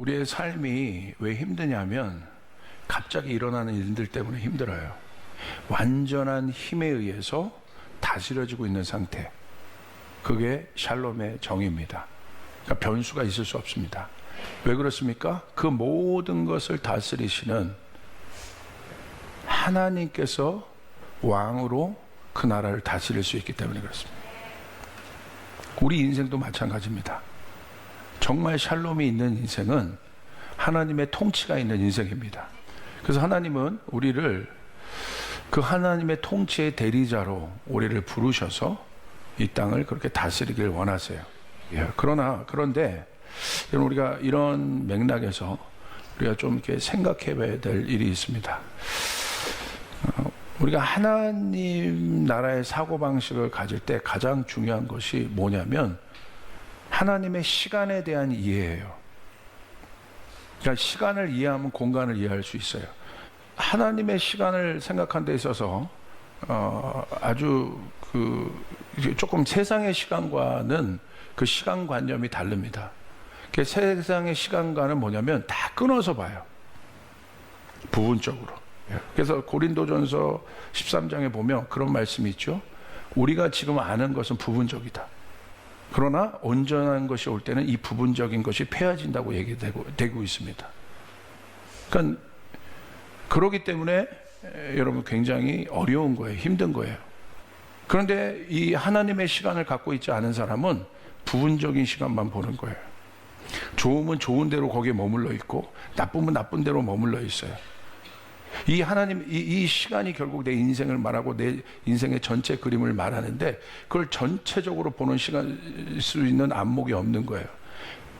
우리의 삶이 왜 힘드냐면 갑자기 일어나는 일들 때문에 힘들어요. 완전한 힘에 의해서 다스려지고 있는 상태. 그게 샬롬의 정의입니다. 그러니까 변수가 있을 수 없습니다. 왜 그렇습니까? 그 모든 것을 다스리시는 하나님께서 왕으로 그 나라를 다스릴 수 있기 때문에 그렇습니다. 우리 인생도 마찬가지입니다. 정말 샬롬이 있는 인생은 하나님의 통치가 있는 인생입니다. 그래서 하나님은 우리를 그 하나님의 통치의 대리자로 우리를 부르셔서 이 땅을 그렇게 다스리길 원하세요. 그런데 우리가 이런 맥락에서 우리가 좀 이렇게 생각해 봐야 될 일이 있습니다. 우리가 하나님 나라의 사고방식을 가질 때 가장 중요한 것이 뭐냐면 하나님의 시간에 대한 이해예요. 그러니까 시간을 이해하면 공간을 이해할 수 있어요. 하나님의 시간을 생각하는 데 있어서 아주 조금 세상의 시간과는 그 시간관념이 다릅니다. 세상의 시간과는 뭐냐면 다 끊어서 봐요. 부분적으로. 그래서 고린도전서 13장에 보면 그런 말씀이 있죠. 우리가 지금 아는 것은 부분적이다. 그러나 온전한 것이 올 때는 이 부분적인 것이 폐해진다고 얘기되고 있습니다. 그러니까 그렇기 때문에 여러분 굉장히 어려운 거예요. 힘든 거예요. 그런데 이 하나님의 시간을 갖고 있지 않은 사람은 부분적인 시간만 보는 거예요. 좋으면 좋은 대로 거기에 머물러 있고 나쁘면 나쁜 대로 머물러 있어요. 이 하나님, 이 시간이 결국 내 인생을 말하고 내 인생의 전체 그림을 말하는데 그걸 전체적으로 보는 시간 수 있는 안목이 없는 거예요.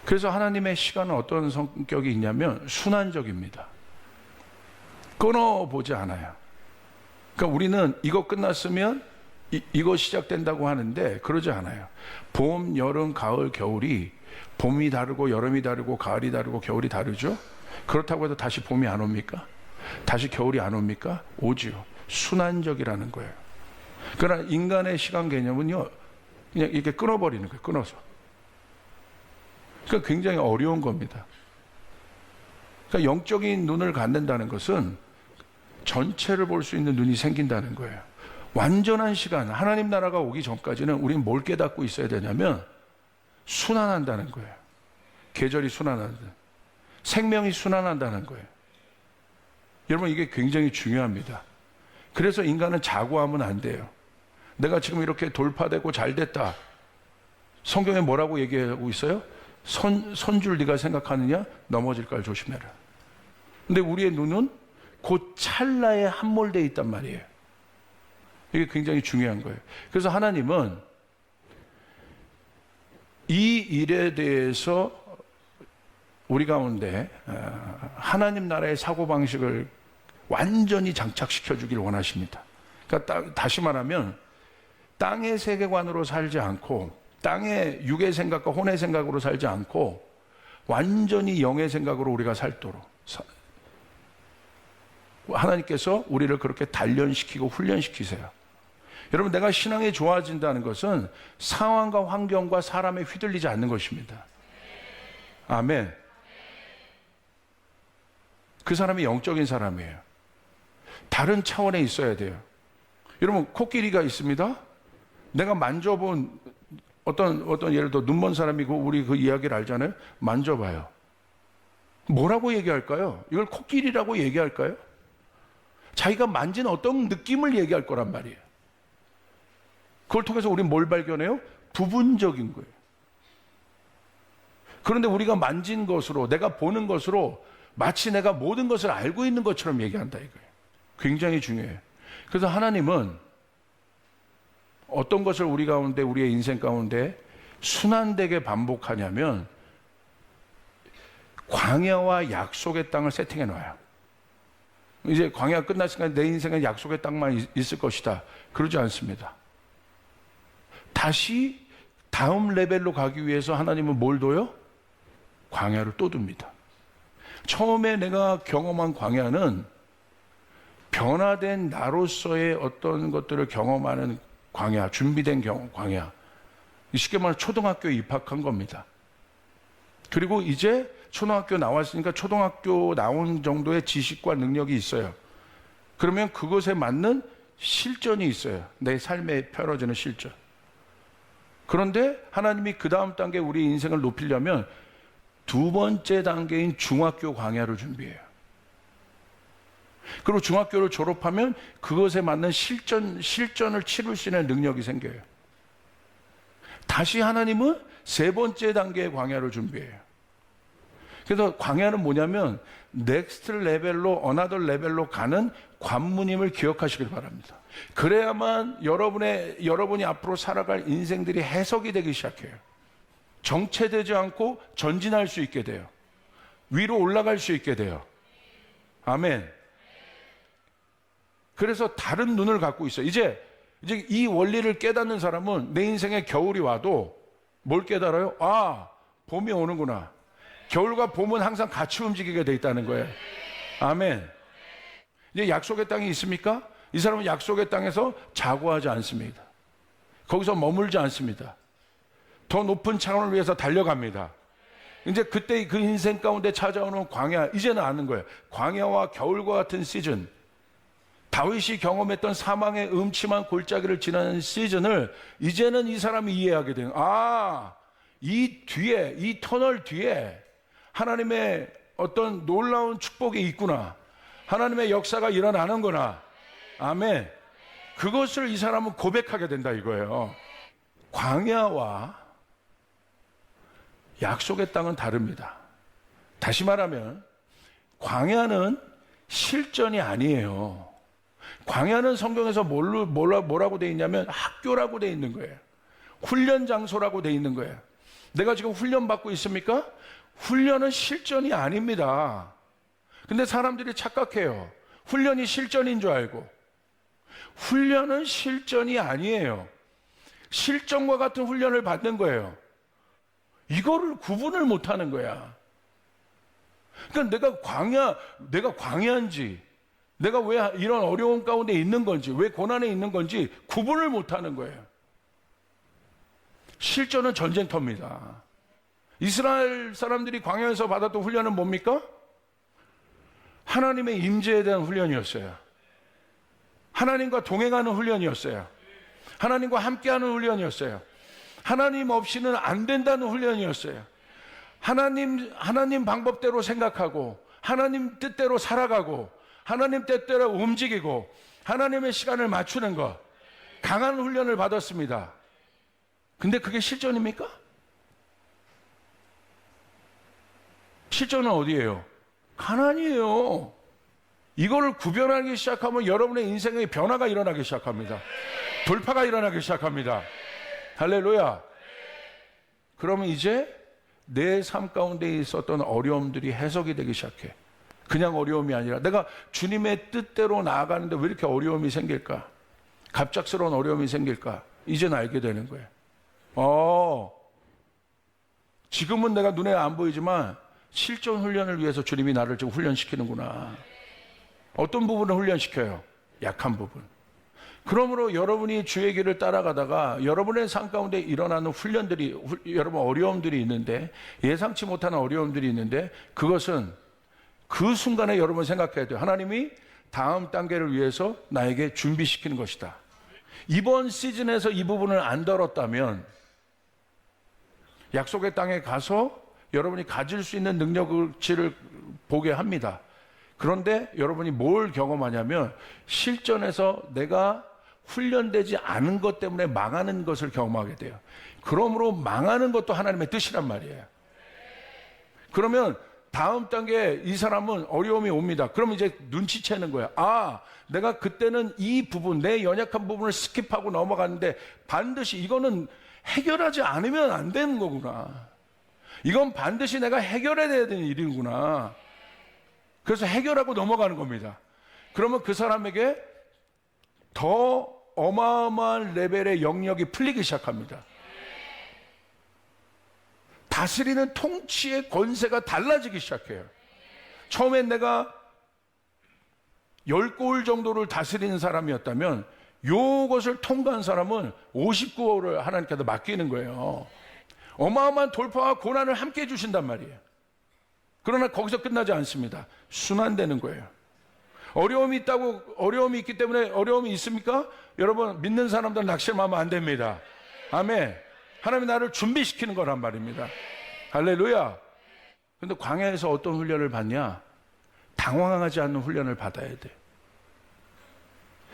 그래서 하나님의 시간은 어떤 성격이 있냐면 순환적입니다. 끊어보지 않아요. 그러니까 우리는 이거 끝났으면 이거 시작된다고 하는데 그러지 않아요. 봄, 여름, 가을, 겨울이 봄이 다르고 여름이 다르고 가을이 다르고 겨울이 다르죠. 그렇다고 해서 다시 봄이 안 옵니까? 다시 겨울이 안 옵니까? 오지요. 순환적이라는 거예요. 그러나 인간의 시간 개념은요, 그냥 이렇게 끊어버리는 거예요. 끊어서. 그러니까 굉장히 어려운 겁니다. 그러니까 영적인 눈을 갖는다는 것은 전체를 볼 수 있는 눈이 생긴다는 거예요. 완전한 시간, 하나님 나라가 오기 전까지는 우리는 뭘 깨닫고 있어야 되냐면 순환한다는 거예요. 계절이 순환한다. 생명이 순환한다는 거예요. 여러분 이게 굉장히 중요합니다. 그래서 인간은 자고하면 안 돼요. 내가 지금 이렇게 돌파되고 잘 됐다. 성경에 뭐라고 얘기하고 있어요? 선줄 네가 생각하느냐? 넘어질 걸 조심해라. 근데 우리의 눈은 그 찰나에 함몰되어 있단 말이에요. 이게 굉장히 중요한 거예요. 그래서 하나님은 이 일에 대해서 우리 가운데 하나님 나라의 사고방식을 완전히 장착시켜 주길 원하십니다. 그러니까 다시 말하면 땅의 세계관으로 살지 않고 땅의 육의 생각과 혼의 생각으로 살지 않고 완전히 영의 생각으로 우리가 살도록 하나님께서 우리를 그렇게 단련시키고 훈련시키세요. 여러분 내가 신앙이 좋아진다는 것은 상황과 환경과 사람에 휘둘리지 않는 것입니다. 아멘. 그 사람이 영적인 사람이에요. 다른 차원에 있어야 돼요. 여러분 코끼리가 있습니다. 내가 만져본 어떤 예를 들어 눈먼 사람이고 우리 그 이야기를 알잖아요. 만져봐요. 뭐라고 얘기할까요? 이걸 코끼리라고 얘기할까요? 자기가 만진 어떤 느낌을 얘기할 거란 말이에요. 그걸 통해서 우리는 뭘 발견해요? 부분적인 거예요. 그런데 우리가 만진 것으로 내가 보는 것으로 마치 내가 모든 것을 알고 있는 것처럼 얘기한다 이거예요. 굉장히 중요해요. 그래서 하나님은 어떤 것을 우리 가운데 우리의 인생 가운데 순환되게 반복하냐면 광야와 약속의 땅을 세팅해 놔요. 이제 광야가 끝났으니까 내 인생은 약속의 땅만 있을 것이다. 그러지 않습니다. 다시 다음 레벨로 가기 위해서 하나님은 뭘 둬요? 광야를 또 둡니다. 처음에 내가 경험한 광야는 변화된 나로서의 어떤 것들을 경험하는 광야, 준비된 광야. 쉽게 말해 초등학교에 입학한 겁니다. 그리고 이제 초등학교 나왔으니까 초등학교 나온 정도의 지식과 능력이 있어요. 그러면 그것에 맞는 실전이 있어요. 내 삶에 펼쳐지는 실전. 그런데 하나님이 그 다음 단계 우리 인생을 높이려면 두 번째 단계인 중학교 광야를 준비해요. 그리고 중학교를 졸업하면 그것에 맞는 실전을 치룰 수 있는 능력이 생겨요. 다시 하나님은 세 번째 단계의 광야를 준비해요. 그래서 광야는 뭐냐면 넥스트 레벨로, 어나더 레벨로 가는 관문임을 기억하시길 바랍니다. 그래야만 여러분이 앞으로 살아갈 인생들이 해석이 되기 시작해요. 정체되지 않고 전진할 수 있게 돼요. 위로 올라갈 수 있게 돼요. 아멘. 그래서 다른 눈을 갖고 있어요. 이제 이 원리를 깨닫는 사람은 내 인생에 겨울이 와도 뭘 깨달아요? 아, 봄이 오는구나. 겨울과 봄은 항상 같이 움직이게 돼 있다는 거예요. 아멘. 이제 약속의 땅이 있습니까? 이 사람은 약속의 땅에서 자고하지 않습니다. 거기서 머물지 않습니다. 더 높은 차원을 위해서 달려갑니다. 이제 그때 그 인생 가운데 찾아오는 광야, 이제는 아는 거예요. 광야와 겨울과 같은 시즌, 다윗이 경험했던 사망의 음침한 골짜기를 지나는 시즌을 이제는 이 사람이 이해하게 되는, 이 뒤에, 이 터널 뒤에 하나님의 어떤 놀라운 축복이 있구나. 하나님의 역사가 일어나는구나. 아멘. 그것을 이 사람은 고백하게 된다 이거예요. 광야와 약속의 땅은 다릅니다. 다시 말하면 광야는 실전이 아니에요. 광야는 성경에서 뭐라고 돼 있냐면 학교라고 돼 있는 거예요. 훈련 장소라고 돼 있는 거예요. 내가 지금 훈련 받고 있습니까? 훈련은 실전이 아닙니다. 근데 사람들이 착각해요. 훈련이 실전인 줄 알고. 훈련은 실전이 아니에요. 실전과 같은 훈련을 받는 거예요. 이거를 구분을 못 하는 거야. 그러니까 내가 광야인지, 내가 왜 이런 어려운 가운데 있는 건지, 왜 고난에 있는 건지 구분을 못 하는 거예요. 실전은 전쟁터입니다. 이스라엘 사람들이 광야에서 받았던 훈련은 뭡니까? 하나님의 임재에 대한 훈련이었어요. 하나님과 동행하는 훈련이었어요. 하나님과 함께하는 훈련이었어요. 하나님 없이는 안 된다는 훈련이었어요. 하나님 방법대로 생각하고, 하나님 뜻대로 살아가고, 하나님 뜻대로 움직이고, 하나님의 시간을 맞추는 것, 강한 훈련을 받았습니다. 근데 그게 실전입니까? 실전은 어디예요? 가난이에요. 이거를 구별하기 시작하면 여러분의 인생의 변화가 일어나기 시작합니다. 돌파가 일어나기 시작합니다. 할렐루야. 그러면 이제 내 삶 가운데 있었던 어려움들이 해석이 되기 시작해. 그냥 어려움이 아니라 내가 주님의 뜻대로 나아가는데 왜 이렇게 어려움이 생길까? 갑작스러운 어려움이 생길까? 이제는 알게 되는 거예요. 지금은 내가 눈에 안 보이지만 실전 훈련을 위해서 주님이 나를 지금 훈련시키는구나. 어떤 부분을 훈련시켜요? 약한 부분. 그러므로 여러분이 주의 길을 따라가다가 여러분의 삶 가운데 일어나는 훈련들이, 여러분 어려움들이 있는데, 예상치 못한 어려움들이 있는데, 그것은 그 순간에 여러분 생각해야 돼요. 하나님이 다음 단계를 위해서 나에게 준비시키는 것이다. 이번 시즌에서 이 부분을 안 다뤘다면 약속의 땅에 가서 여러분이 가질 수 있는 능력치를 보게 합니다. 그런데 여러분이 뭘 경험하냐면 실전에서 내가 훈련되지 않은 것 때문에 망하는 것을 경험하게 돼요. 그러므로 망하는 것도 하나님의 뜻이란 말이에요. 그러면 다음 단계에 이 사람은 어려움이 옵니다. 그럼 이제 눈치채는 거야. 내가 그때는 이 부분, 내 연약한 부분을 스킵하고 넘어갔는데 반드시 이거는 해결하지 않으면 안 되는 거구나. 이건 반드시 내가 해결해야 되는 일이구나. 그래서 해결하고 넘어가는 겁니다. 그러면 그 사람에게 더 어마어마한 레벨의 영역이 풀리기 시작합니다. 다스리는 통치의 권세가 달라지기 시작해요. 처음엔 내가 10골 정도를 다스리는 사람이었다면 요것을 통과한 사람은 59골을 하나님께서 맡기는 거예요. 어마어마한 돌파와 고난을 함께 해주신단 말이에요. 그러나 거기서 끝나지 않습니다. 순환되는 거예요. 어려움이 있기 때문에 어려움이 있습니까? 여러분, 믿는 사람들은 낙심하면 안 됩니다. 아멘. 하나님이 나를 준비시키는 거란 말입니다. 할렐루야. 근데 광야에서 어떤 훈련을 받냐? 당황하지 않는 훈련을 받아야 돼.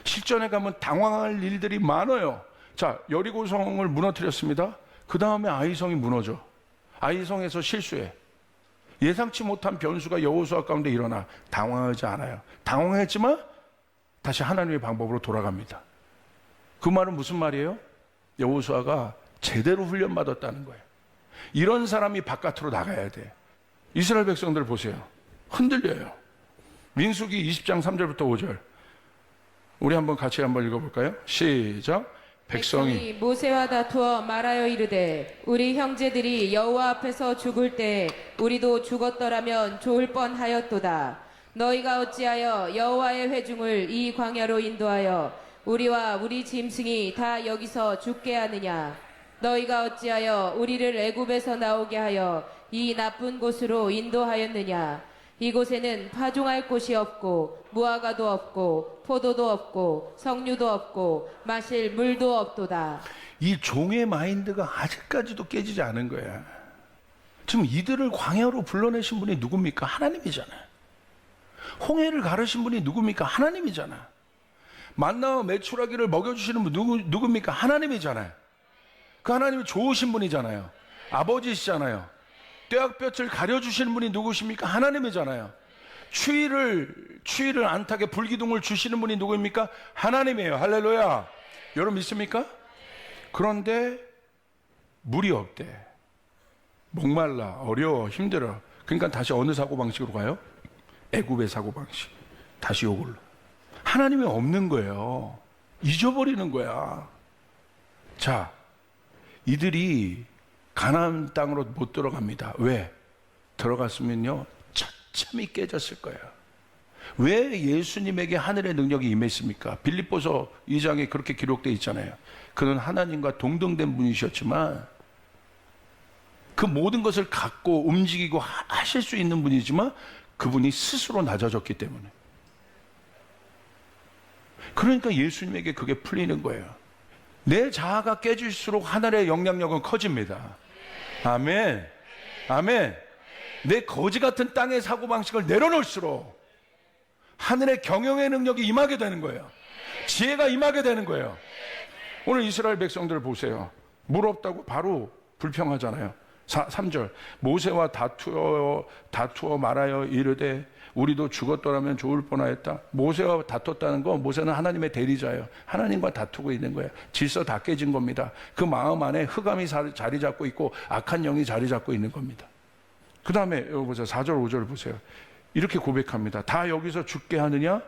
실전에 가면 당황할 일들이 많아요. 자, 여리고성을 무너뜨렸습니다. 그 다음에 아이성이 무너져. 아이성에서 실수해. 예상치 못한 변수가 여호수아 가운데 일어나. 당황하지 않아요. 당황했지만 다시 하나님의 방법으로 돌아갑니다. 그 말은 무슨 말이에요? 여호수아가 제대로 훈련받았다는 거예요. 이런 사람이 바깥으로 나가야 돼. 이스라엘 백성들 보세요. 흔들려요. 민수기 20장 3절부터 5절. 우리 한번 같이 한번 읽어볼까요? 시작. 백성이 모세와 다투어 말하여 이르되 우리 형제들이 여호와 앞에서 죽을 때 우리도 죽었더라면 좋을 뻔하였도다. 너희가 어찌하여 여호와의 회중을 이 광야로 인도하여 우리와 우리 짐승이 다 여기서 죽게 하느냐. 너희가 어찌하여 우리를 애굽에서 나오게 하여 이 나쁜 곳으로 인도하였느냐. 이곳에는 파종할 곳이 없고 무화과도 없고 포도도 없고 석류도 없고 마실 물도 없도다. 이 종의 마인드가 아직까지도 깨지지 않은 거야. 지금 이들을 광야로 불러내신 분이 누굽니까? 하나님이잖아요. 홍해를 가르신 분이 누굽니까? 하나님이잖아. 만나와 메추라기를 먹여주시는 분 누굽니까? 하나님이잖아요. 그 하나님이 좋으신 분이잖아요. 아버지시잖아요. 떼약볕을 가려주시는 분이 누구십니까? 하나님이잖아요. 추위를 안 타게 불기둥을 주시는 분이 누구입니까? 하나님이에요. 할렐루야. 여러분 믿습니까? 그런데 물이 없대. 목말라, 어려워, 힘들어. 그러니까 다시 어느 사고방식으로 가요? 애굽의 사고방식. 다시 요걸로. 하나님이 없는 거예요. 잊어버리는 거야. 자, 이들이 가나안 땅으로 못 들어갑니다. 왜? 들어갔으면요 처참히 깨졌을 거예요. 왜 예수님에게 하늘의 능력이 임했습니까? 빌립보서 2장에 그렇게 기록되어 있잖아요. 그는 하나님과 동등된 분이셨지만 그 모든 것을 갖고 움직이고 하실 수 있는 분이지만 그분이 스스로 낮아졌기 때문에. 그러니까 예수님에게 그게 풀리는 거예요. 내 자아가 깨질수록 하늘의 영향력은 커집니다. 아멘. 아멘. 내 거지 같은 땅의 사고방식을 내려놓을수록 하늘의 경영의 능력이 임하게 되는 거예요. 지혜가 임하게 되는 거예요. 오늘 이스라엘 백성들 보세요. 물 없다고 바로 불평하잖아요. 3절. 모세와 다투어 말하여 이르되 우리도 죽었더라면 좋을 뻔하였다. 모세와 다퉜다는 거, 모세는 하나님의 대리자예요. 하나님과 다투고 있는 거예요. 질서 다 깨진 겁니다. 그 마음 안에 흑암이 자리 잡고 있고 악한 영이 자리 잡고 있는 겁니다. 그 다음에 여기 보세요. 4절 5절 보세요. 이렇게 고백합니다. 다 여기서 죽게 하느냐?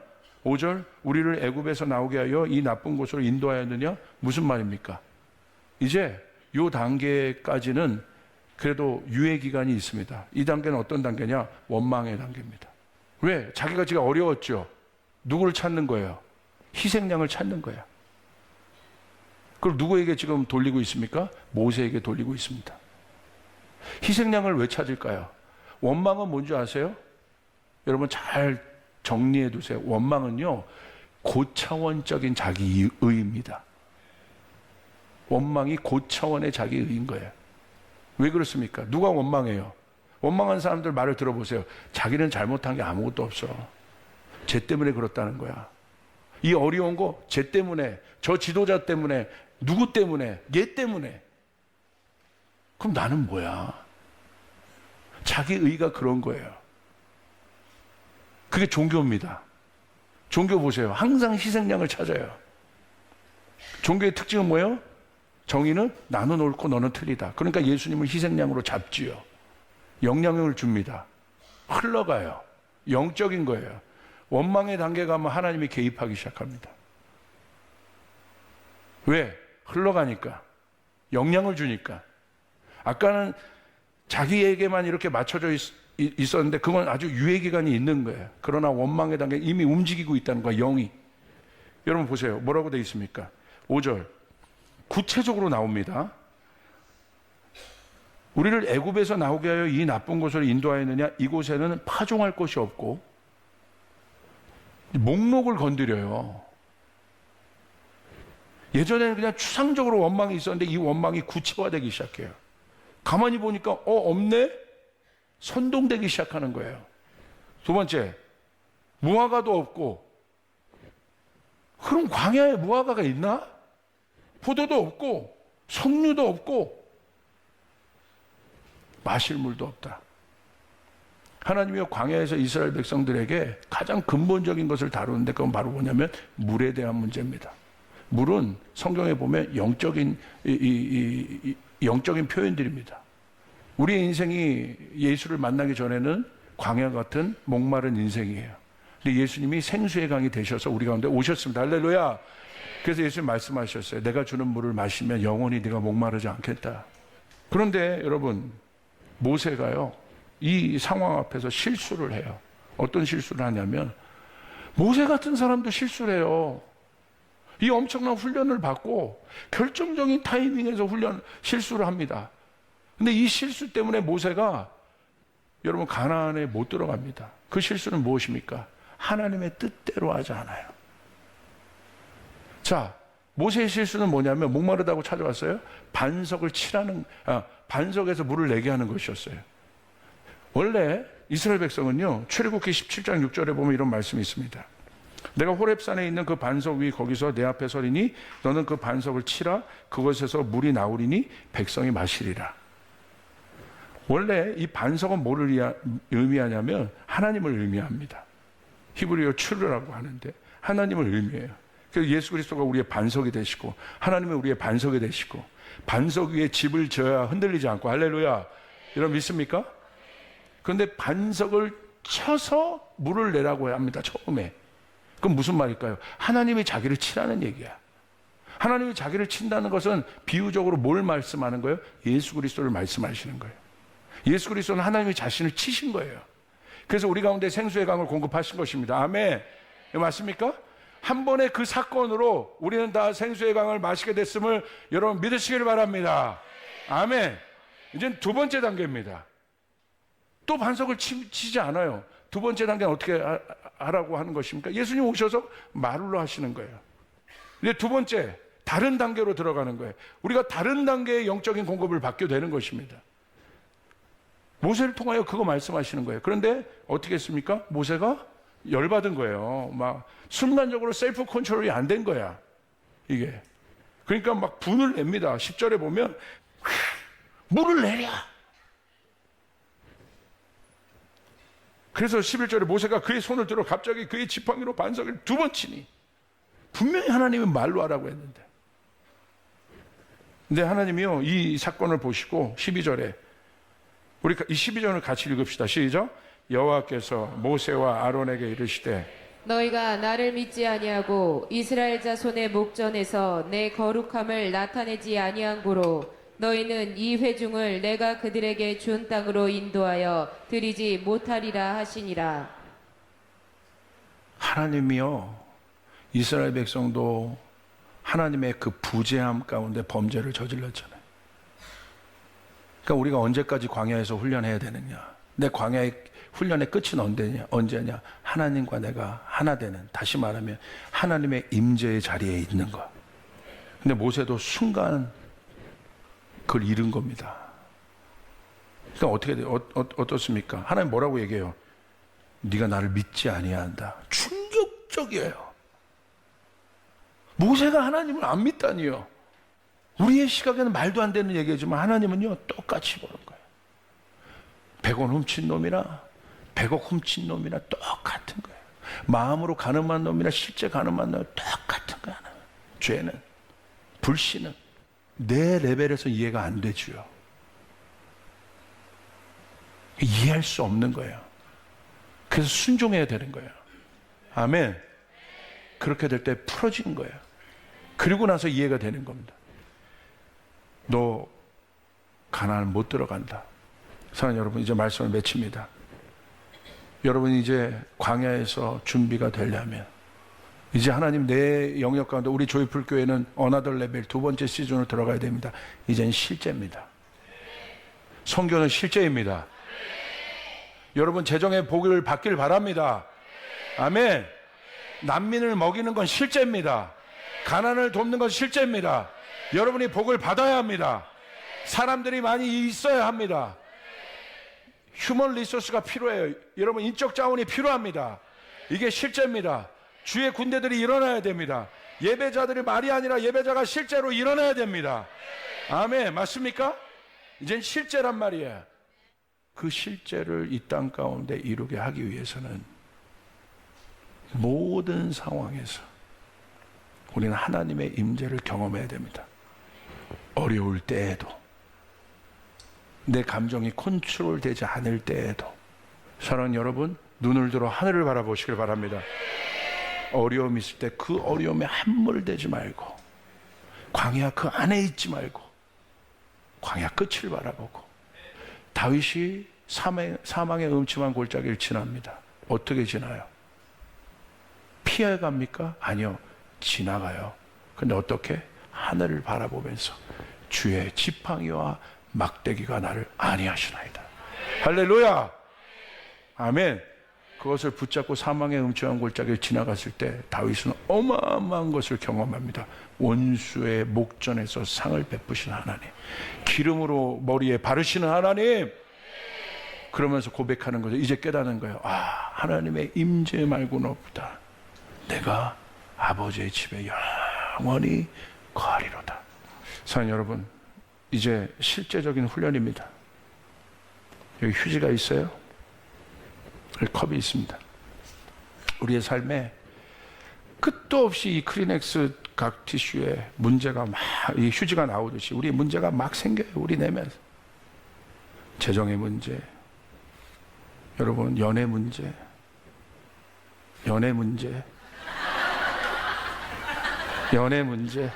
5절. 우리를 애굽에서 나오게 하여 이 나쁜 곳으로 인도하였느냐? 무슨 말입니까? 이제 이 단계까지는 그래도 유예 기간이 있습니다. 이 단계는 어떤 단계냐? 원망의 단계입니다. 왜? 자기가 지금 어려웠죠. 누구를 찾는 거예요? 희생양을 찾는 거예요. 그걸 누구에게 지금 돌리고 있습니까? 모세에게 돌리고 있습니다. 희생양을 왜 찾을까요? 원망은 뭔지 아세요? 여러분 잘 정리해 두세요. 원망은요, 고차원적인 자기의입니다. 원망이 고차원의 자기의인 거예요. 왜 그렇습니까? 누가 원망해요? 원망한 사람들 말을 들어보세요. 자기는 잘못한 게 아무것도 없어. 쟤 때문에 그렇다는 거야. 이 어려운 거 쟤 때문에, 저 지도자 때문에, 누구 때문에, 얘 때문에. 그럼 나는 뭐야? 자기의가 그런 거예요. 그게 종교입니다. 종교 보세요. 항상 희생양을 찾아요. 종교의 특징은 뭐예요? 정의는 나는 옳고 너는 틀리다. 그러니까 예수님을 희생양으로 잡지요. 영향을 줍니다. 흘러가요. 영적인 거예요. 원망의 단계 가면 하나님이 개입하기 시작합니다. 왜? 흘러가니까. 영향을 주니까. 아까는 자기에게만 이렇게 맞춰져 있었는데 그건 아주 유예기간이 있는 거예요. 그러나 원망의 단계 이미 움직이고 있다는 거예요. 영이. 여러분 보세요. 뭐라고 되어 있습니까? 5절. 구체적으로 나옵니다. 우리를 애굽에서 나오게 하여 이 나쁜 곳으로 인도하였느냐? 이곳에는 파종할 곳이 없고 목록을 건드려요. 예전에는 그냥 추상적으로 원망이 있었는데 이 원망이 구체화되기 시작해요. 가만히 보니까 없네? 선동되기 시작하는 거예요. 두 번째, 무화과도 없고. 그럼 광야에 무화과가 있나? 포도도 없고 석류도 없고 마실 물도 없다. 하나님이 광야에서 이스라엘 백성들에게 가장 근본적인 것을 다루는데 그건 바로 뭐냐면 물에 대한 문제입니다. 물은 성경에 보면 영적인 영적인 표현들입니다. 우리의 인생이 예수를 만나기 전에는 광야 같은 목마른 인생이에요. 근데 예수님이 생수의 강이 되셔서 우리 가운데 오셨습니다. 할렐루야. 그래서 예수님 말씀하셨어요. 내가 주는 물을 마시면 영원히 네가 목마르지 않겠다. 그런데 여러분, 모세가요, 이 상황 앞에서 실수를 해요. 어떤 실수를 하냐면 모세 같은 사람도 실수를 해요. 이 엄청난 훈련을 받고 결정적인 타이밍에서 실수를 합니다. 근데 이 실수 때문에 모세가 여러분 가나안에 못 들어갑니다. 그 실수는 무엇입니까? 하나님의 뜻대로 하지 않아요. 자, 모세의 실수는 뭐냐면 목마르다고 찾아왔어요. 반석을 반석에서 물을 내게 하는 것이었어요. 원래 이스라엘 백성은요, 출애굽기 17장 6절에 보면 이런 말씀이 있습니다. 내가 호렙산에 있는 그 반석 위 거기서 내 앞에 서리니 너는 그 반석을 치라. 그것에서 물이 나오리니 백성이 마시리라. 원래 이 반석은 뭐를 의미하냐면 하나님을 의미합니다. 히브리어 추르라고 하는데 하나님을 의미해요. 그래서 예수 그리스도가 우리의 반석이 되시고 하나님은 우리의 반석이 되시고 반석 위에 집을 지어야 흔들리지 않고 할렐루야. 여러분 믿습니까? 그런데 반석을 쳐서 물을 내라고 합니다. 처음에. 그럼 무슨 말일까요? 하나님이 자기를 치라는 얘기야. 하나님이 자기를 친다는 것은 비유적으로 뭘 말씀하는 거예요? 예수 그리스도를 말씀하시는 거예요. 예수 그리스도는 하나님이 자신을 치신 거예요. 그래서 우리 가운데 생수의 강을 공급하신 것입니다. 아멘. 맞습니까? 한 번의 그 사건으로 우리는 다 생수의 강을 마시게 됐음을 여러분 믿으시길 바랍니다. 아멘. 이제는 두 번째 단계입니다. 또 반석을 치지 않아요. 두 번째 단계는 어떻게 하라고 하는 것입니까? 예수님 오셔서 말로 하시는 거예요. 이제 두 번째, 다른 단계로 들어가는 거예요. 우리가 다른 단계의 영적인 공급을 받게 되는 것입니다. 모세를 통하여 그거 말씀하시는 거예요. 그런데 어떻게 했습니까? 모세가 열받은 거예요. 막 순간적으로 셀프 컨트롤이 안 된 거야. 이게. 그러니까 막 분을 냅니다. 10절에 보면 물을 내려. 그래서 11절에 모세가 그의 손을 들어 갑자기 그의 지팡이로 반석을 두 번 치니 분명히 하나님이 말로 하라고 했는데 근데 하나님이요 이 사건을 보시고 12절에 우리 이 12절을 같이 읽읍시다. 시작. 여호와께서 모세와 아론에게 이르시되 너희가 나를 믿지 아니하고 이스라엘 자손의 목전에서 내 거룩함을 나타내지 아니한 고로 너희는 이 회중을 내가 그들에게 준 땅으로 인도하여 들이지 못하리라 하시니라. 하나님이요 이스라엘 백성도 하나님의 그 부재함 가운데 범죄를 저질렀잖아요. 그러니까 우리가 언제까지 광야에서 훈련해야 되느냐? 내 광야의 훈련의 끝은 언제냐? 하나님과 내가 하나 되는, 다시 말하면 하나님의 임재의 자리에 있는 것. 근데 모세도 순간 그걸 잃은 겁니다. 그러니까 어떻게 돼요? 어떻습니까? 하나님 뭐라고 얘기해요? 네가 나를 믿지 아니한다. 충격적이에요. 모세가 하나님을 안 믿다니요. 우리의 시각에는 말도 안 되는 얘기지만 하나님은요 똑같이 보는 거예요. 100원 훔친 놈이나 100억 훔친 놈이나 똑같은 거예요. 마음으로 가늠한 놈이나 실제 가늠한 놈이나 똑같은 거야. 죄는, 불신은 내 레벨에서 이해가 안 되죠. 이해할 수 없는 거예요. 그래서 순종해야 되는 거예요. 아멘. 그렇게 될 때 풀어진 거예요. 그리고 나서 이해가 되는 겁니다. 너 가나안 못 들어간다. 사랑하는 여러분, 이제 말씀을 맺힙니다. 여러분 이제 광야에서 준비가 되려면 이제 하나님 내 영역 가운데 우리 조이풀 교회는 어나더 레벨 두 번째 시즌으로 들어가야 됩니다. 이제는 실제입니다. 선교는 실제입니다. 여러분 재정의 복을 받길 바랍니다. 아멘. 난민을 먹이는 건 실제입니다. 가난을 돕는 건 실제입니다. 여러분이 복을 받아야 합니다. 사람들이 많이 있어야 합니다. 휴먼 리소스가 필요해요. 여러분 인적 자원이 필요합니다. 이게 실제입니다. 주의 군대들이 일어나야 됩니다. 예배자들이 말이 아니라 예배자가 실제로 일어나야 됩니다. 아멘. 맞습니까? 이젠 실제란 말이에요. 그 실제를 이 땅 가운데 이루게 하기 위해서는 모든 상황에서 우리는 하나님의 임재를 경험해야 됩니다. 어려울 때에도, 내 감정이 컨트롤되지 않을 때에도. 사랑하는 여러분, 눈을 들어 하늘을 바라보시길 바랍니다. 어려움이 있을 때 그 어려움에 함몰되지 말고, 광야 그 안에 있지 말고 광야 끝을 바라보고. 다윗이 사망의 음침한 골짜기를 지납니다. 어떻게 지나요? 피해 갑니까? 아니요, 지나가요. 근데 어떻게? 하늘을 바라보면서 주의 지팡이와 막대기가 나를 안위하시나이다. 할렐루야. 아멘. 그것을 붙잡고 사망의 음침한 골짜기를 지나갔을 때 다윗은 어마어마한 것을 경험합니다. 원수의 목전에서 상을 베푸시는 하나님, 기름으로 머리에 바르시는 하나님. 그러면서 고백하는 거죠. 이제 깨닫는 거예요. 아, 하나님의 임재 말고는 없다. 내가 아버지의 집에 영원히 거하리로다. 사랑하는 여러분, 이제 실제적인 훈련입니다. 여기 휴지가 있어요. 여기 컵이 있습니다. 우리의 삶에 끝도 없이 이 크리넥스 각 티슈에 문제가 막, 이 휴지가 나오듯이 우리 문제가 막 생겨요. 우리 내면서. 재정의 문제, 여러분 연애 문제, 연애 문제, 연애 문제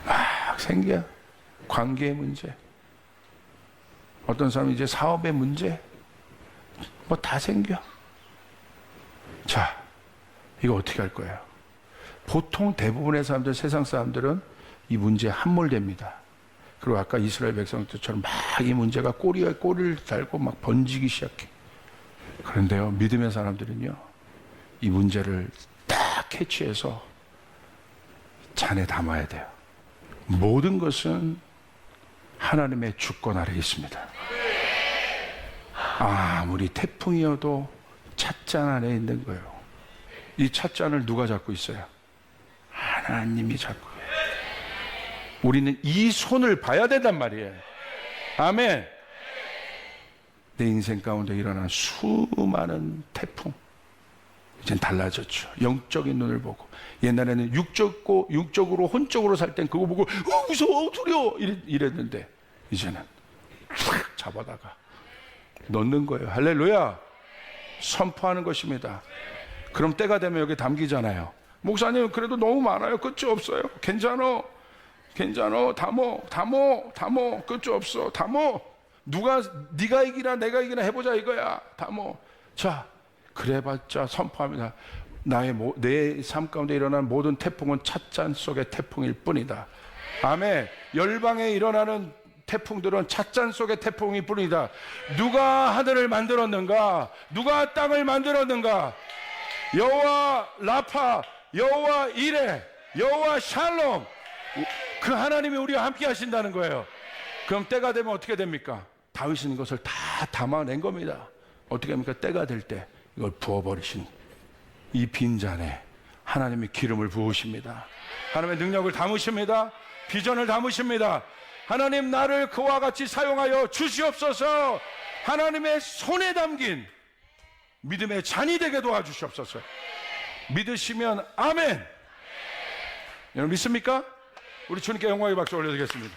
막 생겨. 관계의 문제, 어떤 사람은 이제 사업의 문제, 뭐 다 생겨. 자, 이거 어떻게 할 거예요? 보통 대부분의 사람들, 세상 사람들은 이 문제에 함몰됩니다. 그리고 아까 이스라엘 백성들처럼 막 이 문제가 꼬리를 달고 막 번지기 시작해. 그런데요, 믿음의 사람들은요, 이 문제를 딱 캐치해서 잔에 담아야 돼요. 모든 것은 하나님의 주권 아래 있습니다. 아무리 태풍이어도 찻잔 안에 있는 거예요. 이 찻잔을 누가 잡고 있어요? 하나님이 잡고 있어요. 우리는 이 손을 봐야 된단 말이에요. 아멘. 내 인생 가운데 일어난 수많은 태풍, 이젠 달라졌죠. 영적인 눈을 보고. 옛날에는 육적으로 혼적으로 살 땐 그거 보고 무서워, 두려워 이랬는데 이제는 쫙 잡아다가 넣는 거예요. 할렐루야. 선포하는 것입니다. 그럼 때가 되면 여기 담기잖아요. 목사님 그래도 너무 많아요. 끝이 없어요. 괜찮아, 담어, 끝이 없어, 담어. 네가 이기나 내가 이기나 해보자 이거야. 담어. 자, 그래봤자 선포합니다. 내 삶 가운데 일어나는 모든 태풍은 찻잔 속의 태풍일 뿐이다. 아멘. 열방에 일어나는 태풍들은 찻잔 속의 태풍일 뿐이다. 누가 하늘을 만들었는가? 누가 땅을 만들었는가? 여호와 라파, 여호와 이레, 여호와 샬롬. 그 하나님이 우리와 함께 하신다는 거예요. 그럼 때가 되면 어떻게 됩니까? 다윗은 이것을 다 담아낸 겁니다. 어떻게 합니까? 때가 될 때 이걸 부어버리신 이 빈잔에 하나님이 기름을 부으십니다. 하나님의 능력을 담으십니다. 비전을 담으십니다. 하나님, 나를 그와 같이 사용하여 주시옵소서. 하나님의 손에 담긴 믿음의 잔이 되게 도와주시옵소서. 믿으시면 아멘. 여러분 믿습니까? 우리 주님께 영광의 박수 올려드리겠습니다.